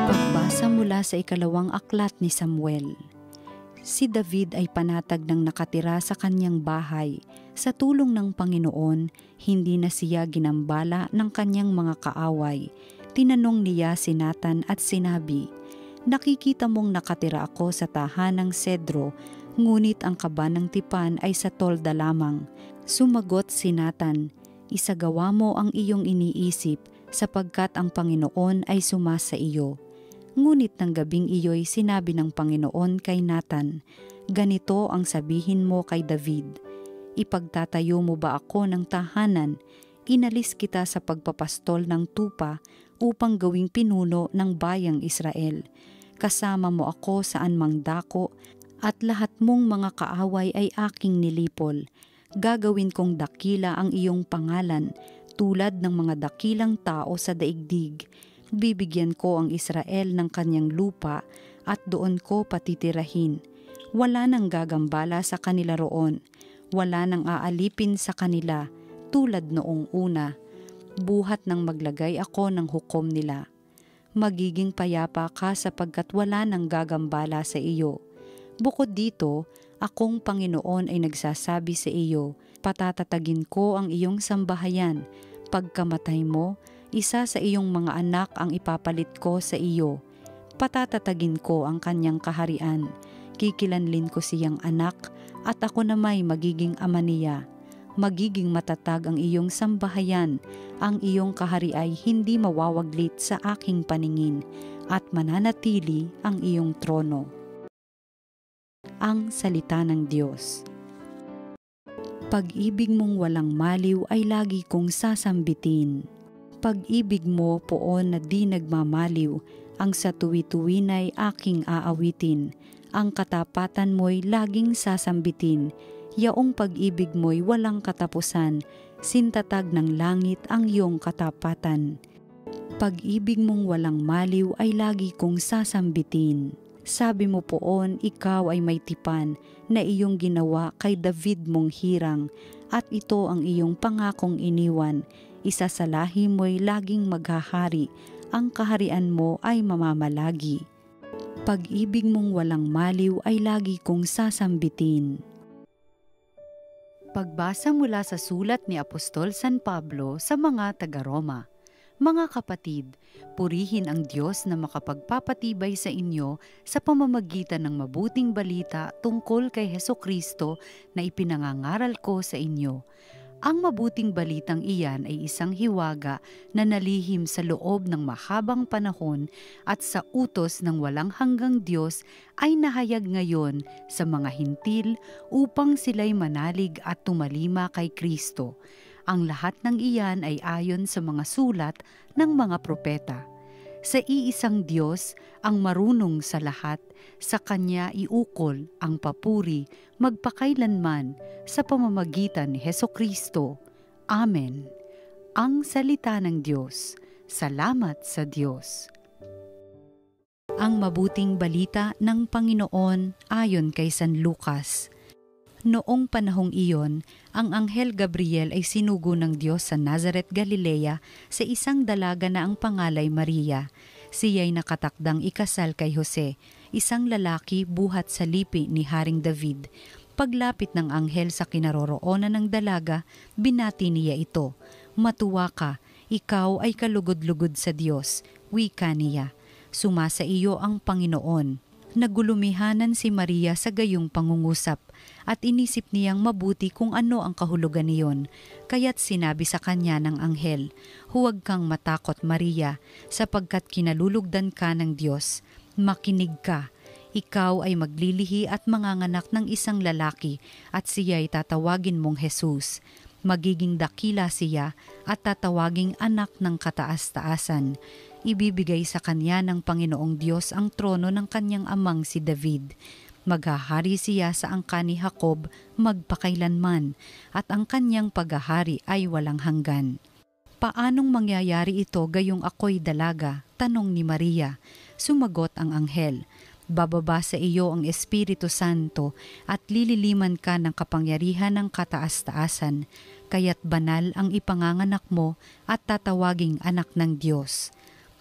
Pagbasa mula sa ikalawang aklat ni Samuel. Si David ay panatag ng nakatira sa kanyang bahay. Sa tulong ng Panginoon, hindi na siya ginambala ng kanyang mga kaaway. Tinanong niya si Nathan at sinabi, "Nakikita mong nakatira ako sa tahanang sedro, ngunit ang kaba ng tipan ay sa tolda lamang." Sumagot si Nathan, "Isagawa mo ang iyong iniisip, sapagkat ang Panginoon ay sumasa iyo." Ngunit ng gabing iyo'y sinabi ng Panginoon kay Nathan, "Ganito ang sabihin mo kay David, ipagtatayo mo ba ako ng tahanan? Inalis kita sa pagpapastol ng tupa upang gawing pinuno ng bayang Israel. Kasama mo ako saan mang dako at lahat mong mga kaaway ay aking nilipol. Gagawin kong dakila ang iyong pangalan tulad ng mga dakilang tao sa daigdig. Bibigyan ko ang Israel ng kanyang lupa at doon ko patitirahin. Wala nang gagambala sa kanila roon. Wala nang aalipin sa kanila tulad noong una. Buhat nang maglagay ako ng hukom nila. Magiging payapa ka sapagkat wala nang gagambala sa iyo. Bukod dito, akong Panginoon ay nagsasabi sa iyo, patatatagin ko ang iyong sambahayan. Pagkamatay mo, isa sa iyong mga anak ang ipapalit ko sa iyo. Patatatagin ko ang kanyang kaharian. Kikilanlin ko siyang anak at ako na may magiging ama niya. Magiging matatag ang iyong sambahayan. Ang iyong kahari ay hindi mawawaglit sa aking paningin at mananatili ang iyong trono." Ang salita ng Diyos. Pag-ibig mong walang maliw ay lagi kong sasambitin. Pag-ibig mo poon na di nagmamaliw, ang sa tuwi-tuwin ay aking aawitin. Ang katapatan mo'y laging sasambitin, yaong pag-ibig mo'y walang katapusan, sintatag ng langit ang iyong katapatan. Pag-ibig mong walang maliw ay lagi kong sasambitin. Sabi mo poon, ikaw ay may tipan na iyong ginawa kay David mong hirang, at ito ang iyong pangakong iniwan. Isa sa lahi mo'y laging maghahari, ang kaharian mo ay mamamalagi. Pag-ibig mong walang maliw ay lagi kong sasambitin. Pagbasa mula sa sulat ni Apostol San Pablo sa mga taga-Roma. Mga kapatid, purihin ang Diyos na makapagpapatibay sa inyo sa pamamagitan ng mabuting balita tungkol kay Hesukristo na ipinangangaral ko sa inyo. Ang mabuting balitang iyan ay isang hiwaga na nalihim sa loob ng mahabang panahon at sa utos ng walang hanggang Diyos ay nahayag ngayon sa mga hintil upang sila'y manalig at tumalima kay Kristo. Ang lahat ng iyan ay ayon sa mga sulat ng mga propeta. Sa iisang Diyos, ang marunong sa lahat, sa Kanya iukol ang papuri magpakailanman sa pamamagitan ni Hesukristo. Amen. Ang salita ng Diyos. Salamat sa Diyos. Ang mabuting balita ng Panginoon ayon kay San Lucas. Noong panahong iyon, ang Anghel Gabriel ay sinugo ng Diyos sa Nazaret, Galilea sa isang dalaga na ang pangalay Maria. Siya'y nakatakdang ikasal kay Jose, isang lalaki buhat sa lipi ni Haring David. Paglapit ng anghel sa kinaroroonan ng dalaga, binati niya ito, "Matuwa ka, ikaw ay kalugod-lugod sa Diyos," wika niya. "Sumasa iyo ang Panginoon." Nagulumihanan si Maria sa gayong pangungusap at inisip niyang mabuti kung ano ang kahulugan niyon. Kaya't sinabi sa kanya ng anghel, "Huwag kang matakot, Maria, sapagkat kinalulugdan ka ng Diyos. Makinig ka, ikaw ay maglilihi at manganganak ng isang lalaki at siya'y tatawagin mong Jesus. Magiging dakila siya at tatawaging anak ng kataas-taasan. Ibibigay sa kanya ng Panginoong Diyos ang trono ng kanyang amang si David. Maghahari siya sa angkan ni Jacob magpakailanman, at ang kanyang paghahari ay walang hanggan. Paanong mangyayari ito gayong ako'y dalaga? Tanong ni Maria. Sumagot ang anghel, bababa sa iyo ang Espiritu Santo at lililiman ka ng kapangyarihan ng kataas-taasan, kaya't banal ang ipanganganak mo at tatawaging anak ng Diyos.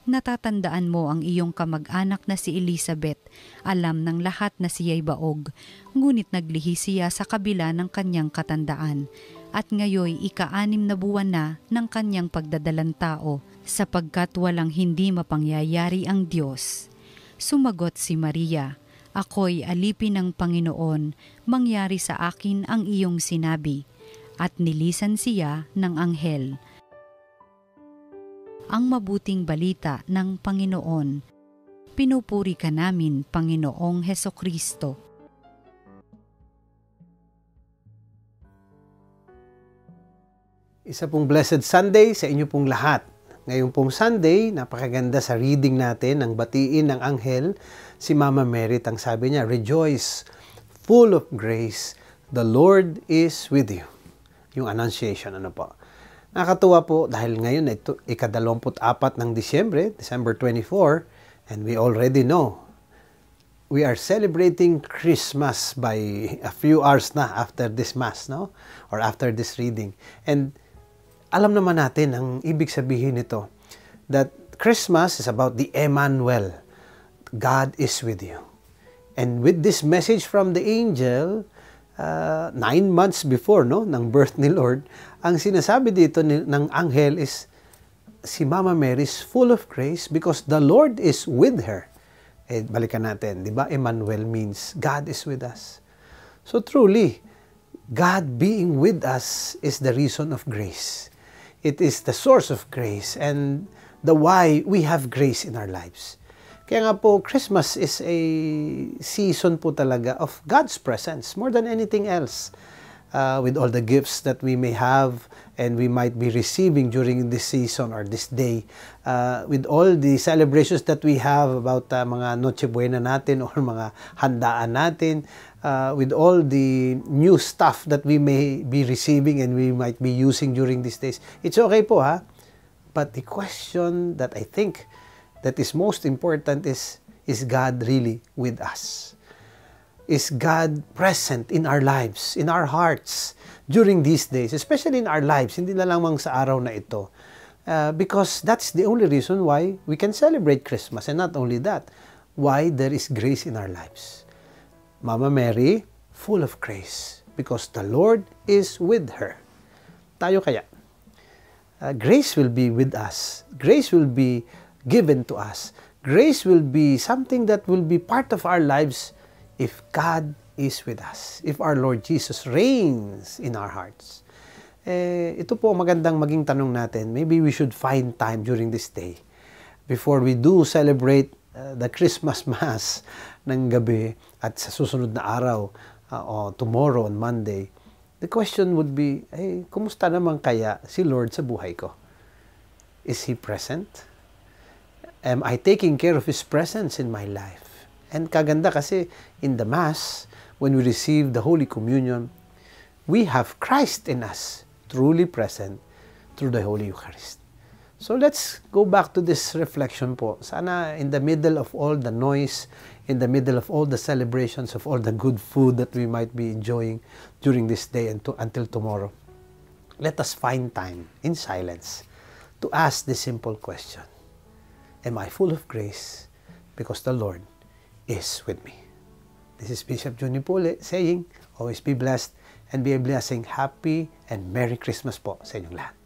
Natatandaan mo ang iyong kamag-anak na si Elizabeth, alam ng lahat na siya'y baog, ngunit naglihi siya sa kabila ng kanyang katandaan, at ngayoy ika-6 na buwan na ng kanyang pagdadalang tao, sapagkat walang hindi mapangyayari ang Diyos. Sumagot si Maria, ako'y alipin ng Panginoon, mangyari sa akin ang iyong sinabi. At nilisan siya ng anghel. Ang mabuting balita ng Panginoon. Pinupuri ka namin, Panginoong Hesukristo. Isa pong Blessed Sunday sa inyo pong lahat. Ngayong pong Sunday, napakaganda sa reading natin ang batiin ng anghel, si Mama Mary. Ang sabi niya, "Rejoice, full of grace, the Lord is with you." Yung Annunciation, ano po. Nakakatuwa po dahil ngayon ito ika-24 ng Disyembre, December 24, and we already know we are celebrating Christmas by a few hours na after this Mass, no? Or after this reading. And alam naman natin ang ibig sabihin nito, that Christmas is about the Emmanuel. God is with you. And with this message from the angel, 9 months before ng birth ni Lord, ang sinasabi dito ng anghel is, si Mama Mary is full of grace because the Lord is with her. Balikan natin, di ba? Emmanuel means God is with us. So truly, God being with us is the reason of grace. It is the source of grace and the why we have grace in our lives. Kaya nga po, Christmas is a season po talaga of God's presence more than anything else. With all the gifts that we may have and we might be receiving during this season or this day, with all the celebrations that we have about mga Noche Buena natin or mga handaan natin, with all the new stuff that we may be receiving and we might be using during these days, it's okay po ha. But the question that I think that is most important is God really with us? Is God present in our lives, in our hearts, during these days, especially in our lives, hindi na lamang sa araw na ito. Because that's the only reason why we can celebrate Christmas. And not only that, why there is grace in our lives. Mama Mary, full of grace, because the Lord is with her. Tayo kaya? Grace will be with us. Grace will be given to us. Grace will be something that will be part of our lives if God is with us. If our Lord Jesus reigns in our hearts. Ito po magandang maging tanong natin. Maybe we should find time during this day before we do celebrate the Christmas Mass ng gabi at sa susunod na araw o tomorrow on Monday. The question would be, kumusta naman kaya si Lord sa buhay ko? Is He present? Am I taking care of His presence in my life? And kaganda kasi in the Mass, when we receive the Holy Communion, we have Christ in us, truly present through the Holy Eucharist. So let's go back to this reflection po. Sana in the middle of all the noise, in the middle of all the celebrations, of all the good food that we might be enjoying during this day and until tomorrow, let us find time in silence to ask this simple question. Am I full of grace because the Lord is with me? This is Bishop Johnny Pule saying, always be blessed and be a blessing. Happy and Merry Christmas po sa inyong lahat.